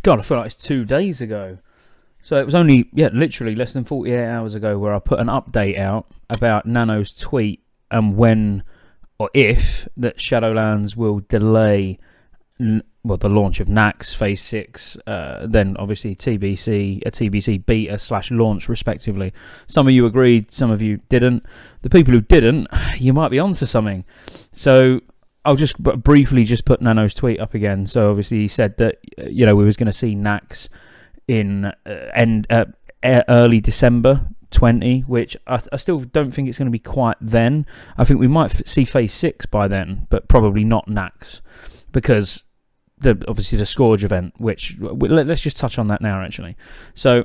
God, I feel like it's 2 days ago. So it was only, literally less than 48 hours ago where I put an update out about Nano's tweet and when or if that Shadowlands will delay the launch of Naxx Phase 6, then obviously TBC, a TBC beta / launch respectively. Some of you agreed, some of you didn't. The people who didn't, you might be onto something. So I'll just briefly just put Nano's tweet up again. So obviously he said that, we was going to see Naxx in early December 20, which I still don't think it's going to be quite then. I think we might see Phase 6 by then, but probably not Naxx, because obviously the Scourge event, which let's just touch on that now actually. So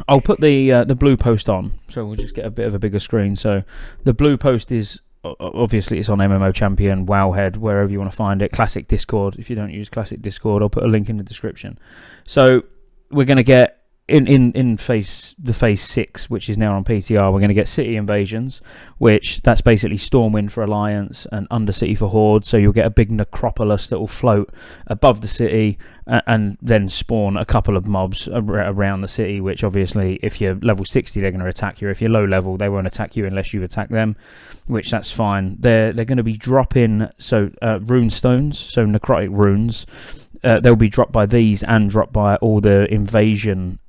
I'll put the blue post on, so we'll just get a bit of a bigger screen. So the blue post is obviously it's on MMO Champion, Wowhead, wherever you want to find it. Classic Discord. If you don't use Classic Discord, I'll put a link in the description. So we're going to get in phase 6, which is now on PTR, we're going to get city invasions, which that's basically Stormwind for Alliance and Undercity for Horde. So you'll get a big necropolis that will float above the city and then spawn a couple of mobs around the city, which obviously if you're level 60 they're going to attack you. If you're low level they won't attack you unless you attack them, which that's fine. They're going to be dropping rune stones, so necrotic runes. They'll be dropped by these and dropped by all the invasion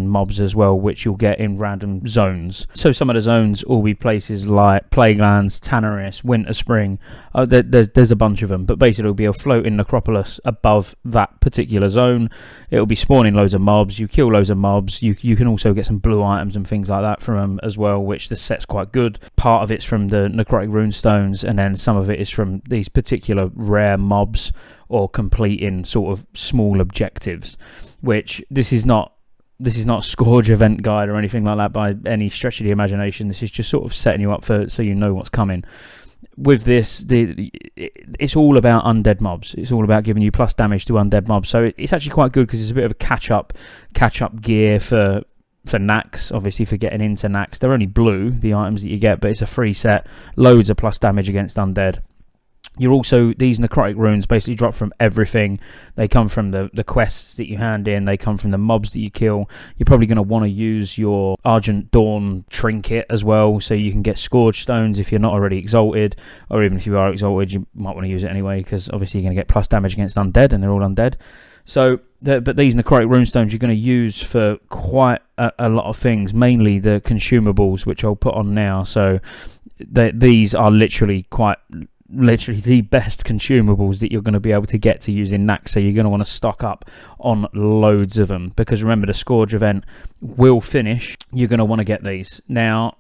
mobs as well, which you'll get in random zones. So some of the zones will be places like Plaguelands, Tanarus, Winter Spring. There's a bunch of them, but basically it'll be a floating necropolis above that particular zone. It'll be spawning loads of mobs. You kill loads of mobs. You can also get some blue items and things like that from them as well, which the set's quite good. Part of it's from the necrotic rune stones, and then some of it is from these particular rare mobs or completing sort of small objectives, which this is not a Scourge event guide or anything like that by any stretch of the imagination. This is just sort of setting you up so you know what's coming. With this, it's all about undead mobs. It's all about giving you plus damage to undead mobs. So it's actually quite good because it's a bit of a catch up gear for Naxx, obviously for getting into Naxx. They're only blue, the items that you get, but it's a free set. Loads of plus damage against undead. You're also, these necrotic runes basically drop from everything. They come from the quests that you hand in. They come from the mobs that you kill. You're probably going to want to use your Argent Dawn trinket as well, so you can get Scourge stones if you're not already exalted, or even if you are exalted, you might want to use it anyway, because obviously you're going to get plus damage against undead, and they're all undead. So, but these necrotic runestones you're going to use for quite a lot of things, mainly the consumables, which I'll put on now. So these are literally the best consumables that you're going to be able to get to using Naxx, so you're going to want to stock up on loads of them, because remember the Scourge event will finish. You're going to want to get these. Now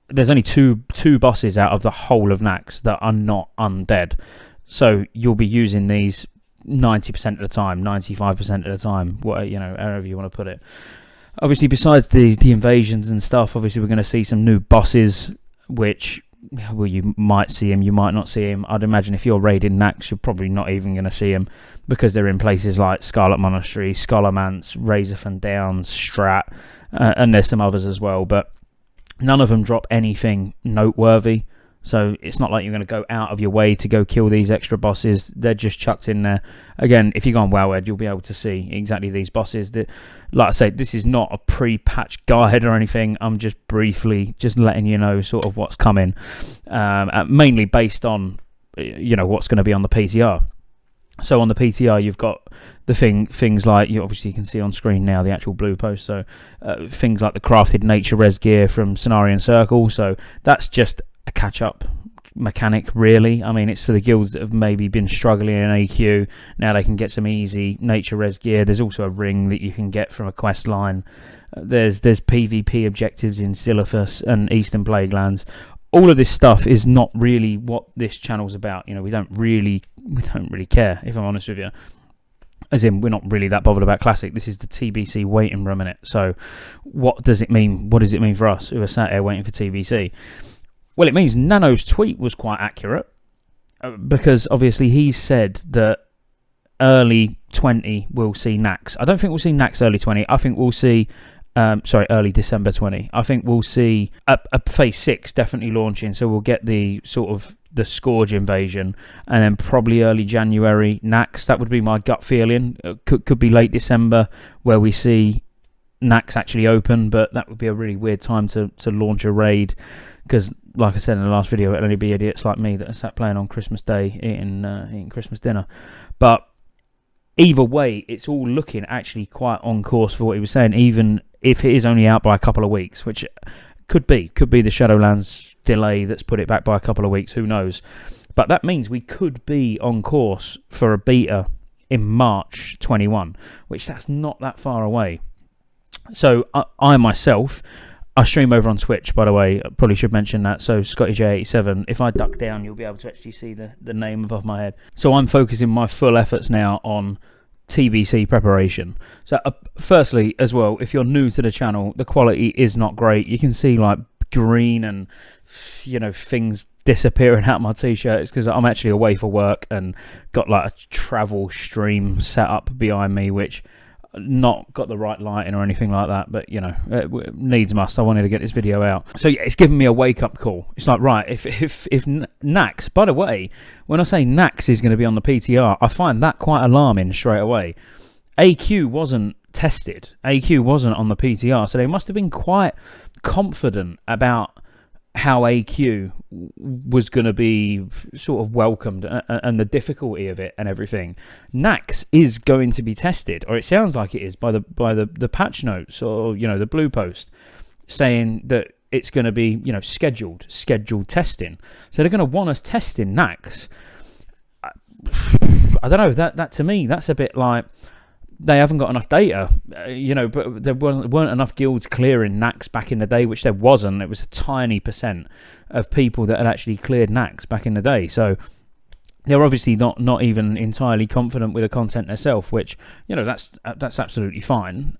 there's only two bosses out of the whole of Naxx that are not undead, so you'll be using these 90% of the time, 95% of the time, however you want to put it. Obviously besides the invasions and stuff, obviously we're going to see some new bosses, which, well, you might see him, you might not see him. I'd imagine if you're raiding Naxx, you're probably not even going to see him, because they're in places like Scarlet Monastery, Scholarmance, Razorfen Downs, Strat, and there's some others as well, but none of them drop anything noteworthy. So it's not like you're going to go out of your way to go kill these extra bosses. They're just chucked in there. Again, if you go on Wowhead, you'll be able to see exactly these bosses. Like I say, this is not a pre-patch guide or anything. I'm just briefly just letting you know sort of what's coming, mainly based on what's going to be on the PTR. So on the PTR, you've got the things like, you obviously can see on screen now the actual blue post. So things like the crafted nature res gear from Cenarian Circle. So that's just a catch-up mechanic, really. I mean, it's for the guilds that have maybe been struggling in AQ. Now they can get some easy nature res gear. There's also a ring that you can get from a quest line. There's PvP objectives in Silithus and Eastern Plaguelands. All of this stuff is not really what this channel's about. We don't really care, if I'm honest with you. As in, we're not really that bothered about Classic. This is the TBC waiting room in it. So what does it mean? What does it mean for us who are sat here waiting for TBC? Well, it means Nano's tweet was quite accurate, because obviously he said that early 20 we'll see Naxx. I don't think we'll see Naxx early 20. I think we'll see, early December 20. I think we'll see a Phase 6 definitely launching, so we'll get the sort of the Scourge invasion, and then probably early January Naxx. That would be my gut feeling. Could be late December where we see Naxx actually open, but that would be a really weird time to launch a raid, because like I said in the last video, it'll only be idiots like me that are sat playing on Christmas Day eating Christmas dinner. But either way, it's all looking actually quite on course for what he was saying, even if it is only out by a couple of weeks, which could be the Shadowlands delay that's put it back by a couple of weeks, who knows. But that means we could be on course for a beta in March 21, which that's not that far away. So I myself, I stream over on Twitch, by the way. I probably should mention that. So Scotty J87, if I duck down, you'll be able to actually see the name above my head. So I'm focusing my full efforts now on TBC preparation. So firstly, as well, if you're new to the channel, the quality is not great. You can see like green and things disappearing out my t-shirt. It's because I'm actually away for work and got like a travel stream set up behind me, which not got the right lighting or anything like that, but needs must. I wanted to get this video out, so yeah, it's given me a wake-up call. It's like, right, if Naxx, by the way, when I say Naxx is going to be on the PTR, I find that quite alarming straight away. AQ wasn't tested, AQ wasn't on the PTR, so they must have been quite confident about how AQ was going to be sort of welcomed and the difficulty of it and everything. Naxx is going to be tested, or it sounds like it is, by the patch notes, or the blue post saying that it's going to be scheduled testing. So they're going to want us testing Naxx. I don't know, that to me, that's a bit like they haven't got enough data, but there weren't enough guilds clearing Naxx back in the day, which there wasn't. It was a tiny % of people that had actually cleared Naxx back in the day. So they're obviously not even entirely confident with the content themselves, which, that's absolutely fine.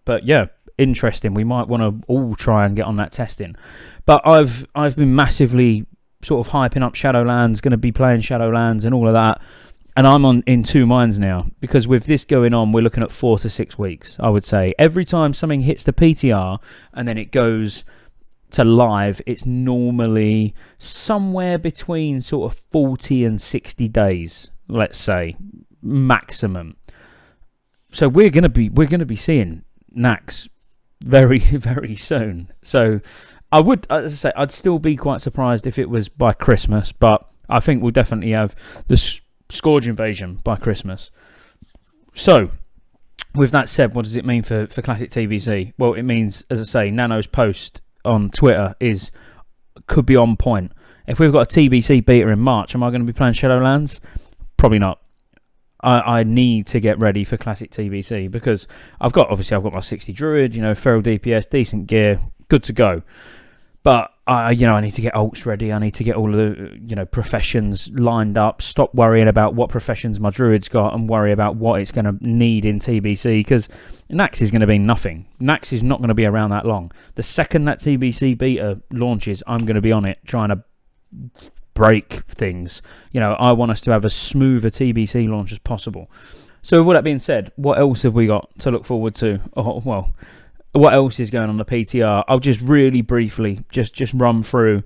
But yeah, interesting. We might want to all try and get on that testing. But I've been massively sort of hyping up Shadowlands, going to be playing Shadowlands and all of that. And I'm in two minds now, because with this going on, we're looking at 4 to 6 weeks, I would say. Every time something hits the PTR and then it goes to live, it's normally somewhere between sort of 40 and 60 days, let's say, maximum. So we're gonna be seeing Naxx very, very soon. So I would, as I say, I'd still be quite surprised if it was by Christmas, but I think we'll definitely have the Scourge invasion by Christmas. So, with that said, what does it mean for Classic TBC? Well, it means, as I say, Nano's post on Twitter could be on point. If we've got a TBC beta in March, am I going to be playing Shadowlands? Probably not. I need to get ready for Classic TBC, because I've got my 60 Druid, Feral DPS, decent gear, good to go. But I need to get ults ready. I need to get all of the professions lined up. Stop worrying about what professions my druid's got and worry about what it's going to need in TBC, because Naxx is going to be nothing. Naxx is not going to be around that long. The second that TBC beta launches, I'm going to be on it trying to break things. I want us to have as smooth a TBC launch as possible. So with all that being said, what else have we got to look forward to? Oh, well, what else is going on the PTR? I'll just really briefly just run through,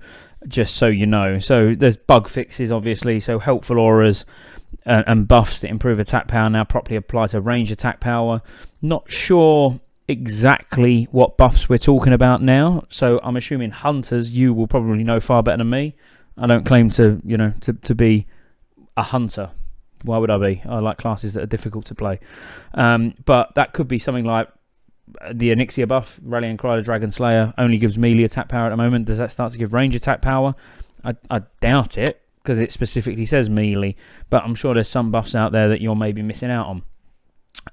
just so you know. So there's bug fixes, obviously. So helpful auras and buffs that improve attack power now properly apply to range attack power. Not sure exactly what buffs we're talking about now. So I'm assuming hunters, you will probably know far better than me. I don't claim to be a hunter. Why would I be? I like classes that are difficult to play. But that could be something like the Onyxia buff, Rallying Cry, the Dragon Slayer, only gives melee attack power at the moment. Does that start to give range attack power? I doubt it, because it specifically says melee, but I'm sure there's some buffs out there that you're maybe missing out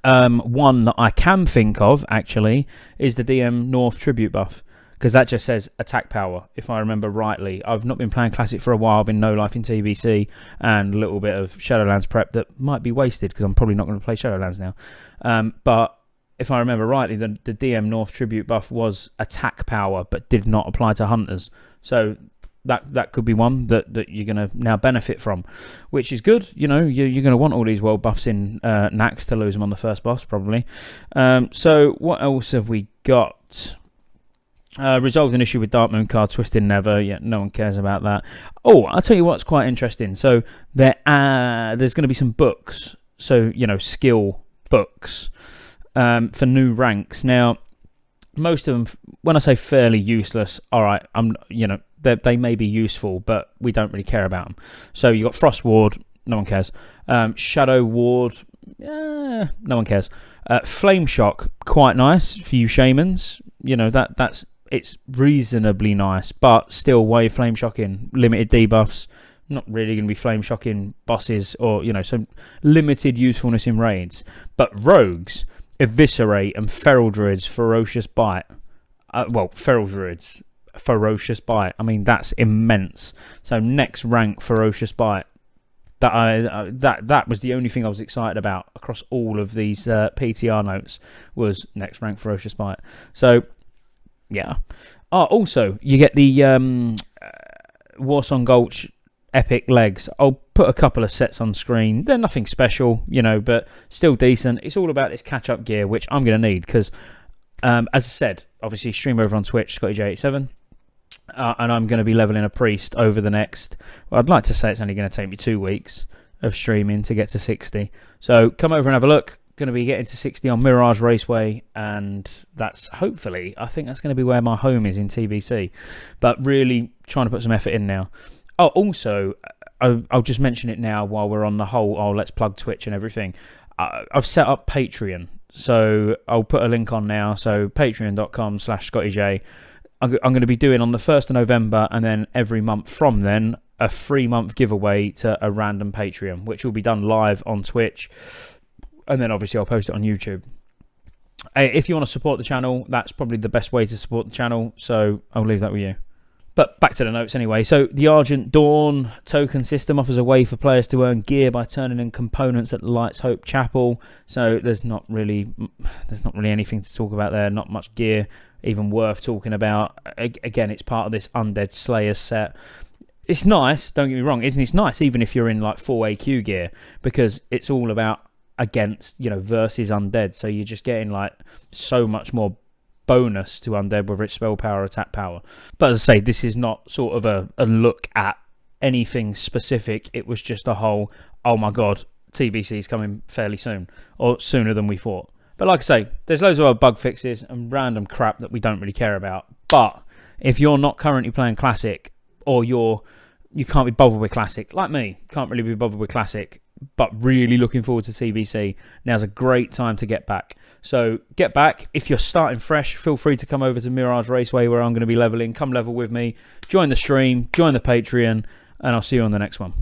on. One that I can think of, actually, is the DM North Tribute buff, because that just says attack power, if I remember rightly. I've not been playing Classic for a while, I've been no life in TBC, and a little bit of Shadowlands prep that might be wasted, because I'm probably not going to play Shadowlands now. But if I remember rightly, the DM North Tribute buff was attack power, but did not apply to hunters. So that could be one that you're going to now benefit from, which is good. You're going to want all these world buffs in Naxx to lose them on the first boss, probably. So what else have we got? Resolved an issue with Dark Moon card, Twisted Never. Yeah, no one cares about that. Oh, I'll tell you what's quite interesting. So there's going to be some books. So, skill books for new ranks. Now, most of them, when I say fairly useless, all right, they may be useful, but we don't really care about them. So you got Frost Ward, no one cares. Shadow Ward, no one cares. Flame Shock, quite nice for you shamans. It's reasonably nice, but still, why are you flame shocking? Limited debuffs, not really going to be flame shocking bosses or, some limited usefulness in raids. But rogues, Eviscerate, and Feral Druids, Ferocious Bite. Feral Druids, Ferocious Bite. I mean, that's immense. So next rank, Ferocious Bite. That was the only thing I was excited about across all of these PTR notes was next rank, Ferocious Bite. So, yeah. Oh, also, you get the Warsong Gulch Epic Legs. I'll put a couple of sets on screen. They're nothing special, but still decent. It's all about this catch-up gear, which I'm going to need because, as I said, obviously stream over on Twitch, ScottyJ87, and I'm going to be leveling a priest over the next... Well, I'd like to say it's only going to take me 2 weeks of streaming to get to 60. So come over and have a look. Going to be getting to 60 on Mirage Raceway, and that's hopefully, I think that's going to be where my home is in TBC, but really trying to put some effort in now. Oh, also, I'll just mention it now while we're on the whole, let's plug Twitch and everything. I've set up Patreon, so I'll put a link on now. So patreon.com/ScottyJ. I'm going to be doing on the 1st of November, and then every month from then, a 3-month giveaway to a random Patreon, which will be done live on Twitch. And then obviously I'll post it on YouTube. If you want to support the channel, that's probably the best way to support the channel. So I'll leave that with you. But back to the notes anyway. So the Argent Dawn token system offers a way for players to earn gear by turning in components at Light's Hope Chapel. So there's not really anything to talk about there. Not much gear even worth talking about. Again, it's part of this Undead Slayer set. It's nice, don't get me wrong. It's nice even if you're in like full AQ gear, because it's all about against, versus undead. So you're just getting like so much more bonus to undead, whether it's spell power or attack power. But as I say, this is not sort of a look at anything specific. It was just a whole, oh my god, TBC is coming fairly soon, or sooner than we thought. But like I say, there's loads of other bug fixes and random crap that we don't really care about. But if you're not currently playing Classic, or you can't be bothered with Classic, like me, can't really be bothered with Classic, but really looking forward to TBC, now's a great time to get back. So get back. If you're starting fresh, feel free to come over to Mirage Raceway, where I'm going to be leveling. Come level with me, join the stream, join the Patreon, and I'll see you on the next one.